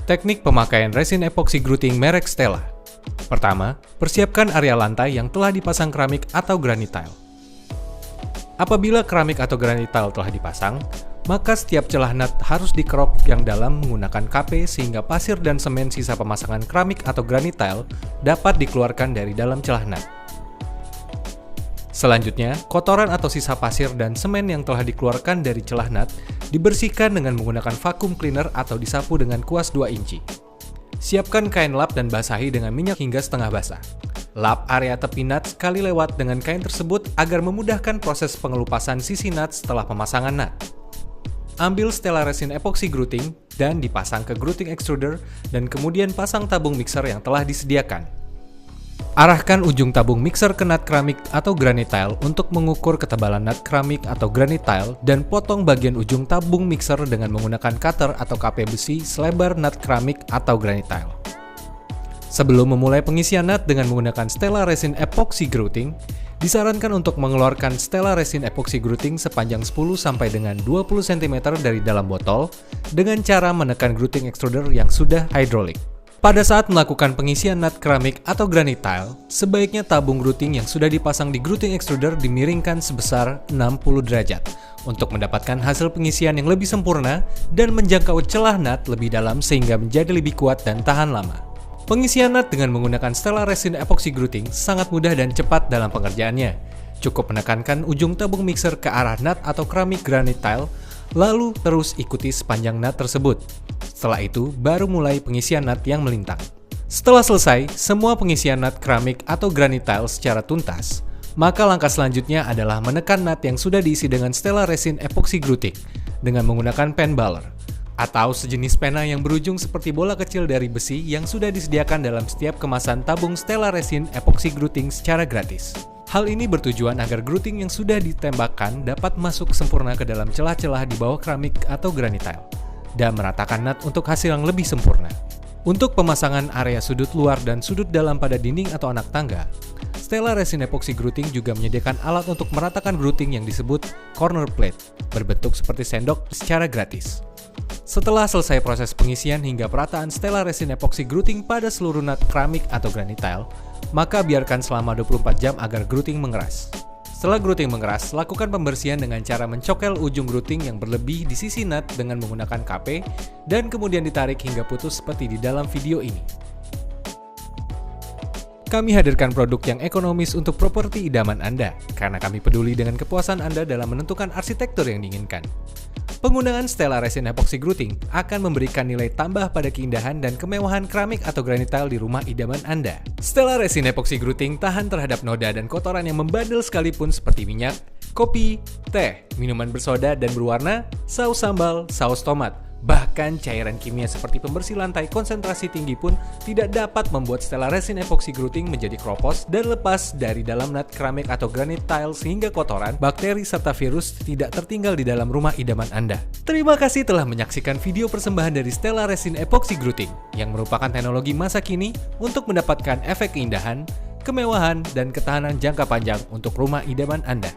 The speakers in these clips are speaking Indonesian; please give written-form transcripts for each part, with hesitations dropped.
Teknik pemakaian resin epoxy grouting merek Stella. Pertama, persiapkan area lantai yang telah dipasang keramik atau granit tile. Apabila keramik atau granit tile telah dipasang, maka setiap celah nut harus dikerok yang dalam menggunakan KP sehingga pasir dan semen sisa pemasangan keramik atau granit tile dapat dikeluarkan dari dalam celah nut. Selanjutnya, kotoran atau sisa pasir dan semen yang telah dikeluarkan dari celah nut dibersihkan dengan menggunakan vacuum cleaner atau disapu dengan kuas 2 inci. Siapkan kain lap dan basahi dengan minyak hingga setengah basah. Lap area tepi nut sekali lewat dengan kain tersebut agar memudahkan proses pengelupasan sisi nut setelah pemasangan nut. Ambil Stella resin epoxy grouting dan dipasang ke grouting extruder dan kemudian pasang tabung mixer yang telah disediakan. Arahkan ujung tabung mixer ke nut keramik atau granit tile untuk mengukur ketebalan nut keramik atau granit tile dan potong bagian ujung tabung mixer dengan menggunakan cutter atau KP besi selebar nut keramik atau granit tile. Sebelum memulai pengisian nut dengan menggunakan Stella resin epoxy grouting, disarankan untuk mengeluarkan Stella resin epoxy grouting sepanjang 10 sampai dengan 20 cm dari dalam botol dengan cara menekan grouting extruder yang sudah hidrolik. Pada saat melakukan pengisian nut keramik atau granit tile, sebaiknya tabung grouting yang sudah dipasang di grouting extruder dimiringkan sebesar 60 derajat untuk mendapatkan hasil pengisian yang lebih sempurna dan menjangkau celah nut lebih dalam sehingga menjadi lebih kuat dan tahan lama. Pengisian nut dengan menggunakan Stella resin epoxy grouting sangat mudah dan cepat dalam pengerjaannya. Cukup menekankan ujung tabung mixer ke arah nut atau keramik granit tile, lalu terus ikuti sepanjang nut tersebut. Setelah itu, baru mulai pengisian nut yang melintang. Setelah selesai, semua pengisian nut keramik atau granit tile secara tuntas, maka langkah selanjutnya adalah menekan nut yang sudah diisi dengan Stella resin epoxy grouting dengan menggunakan pen baler, atau sejenis pena yang berujung seperti bola kecil dari besi yang sudah disediakan dalam setiap kemasan tabung Stella resin epoxy grouting secara gratis. Hal ini bertujuan agar grouting yang sudah ditembakkan dapat masuk sempurna ke dalam celah-celah di bawah keramik atau granit tile dan meratakan nut untuk hasil yang lebih sempurna. Untuk pemasangan area sudut luar dan sudut dalam pada dinding atau anak tangga, Stella resin epoxy grouting juga menyediakan alat untuk meratakan grouting yang disebut corner plate, berbentuk seperti sendok secara gratis. Setelah selesai proses pengisian hingga perataan Stella resin epoxy grouting pada seluruh nut keramik atau granit tile, maka biarkan selama 24 jam agar grouting mengeras. Setelah grouting mengeras, lakukan pembersihan dengan cara mencokel ujung grouting yang berlebih di sisi nut dengan menggunakan KP dan kemudian ditarik hingga putus seperti di dalam video ini. Kami hadirkan produk yang ekonomis untuk properti idaman Anda, karena kami peduli dengan kepuasan Anda dalam menentukan arsitektur yang diinginkan. Penggunaan Stella resin epoxy grouting akan memberikan nilai tambah pada keindahan dan kemewahan keramik atau granit tile di rumah idaman Anda. Stella resin epoxy grouting tahan terhadap noda dan kotoran yang membandel sekalipun seperti minyak, kopi, teh, minuman bersoda dan berwarna, saus sambal, saus tomat. Bahkan cairan kimia seperti pembersih lantai konsentrasi tinggi pun tidak dapat membuat Stella resin epoxy grouting menjadi kropos dan lepas dari dalam nut keramik atau granit tile sehingga kotoran, bakteri, serta virus tidak tertinggal di dalam rumah idaman Anda. Terima kasih telah menyaksikan video persembahan dari Stella resin epoxy grouting yang merupakan teknologi masa kini untuk mendapatkan efek keindahan, kemewahan, dan ketahanan jangka panjang untuk rumah idaman Anda.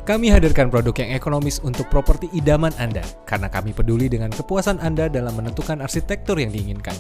Kami hadirkan produk yang ekonomis untuk properti idaman Anda, karena kami peduli dengan kepuasan Anda dalam menentukan arsitektur yang diinginkan.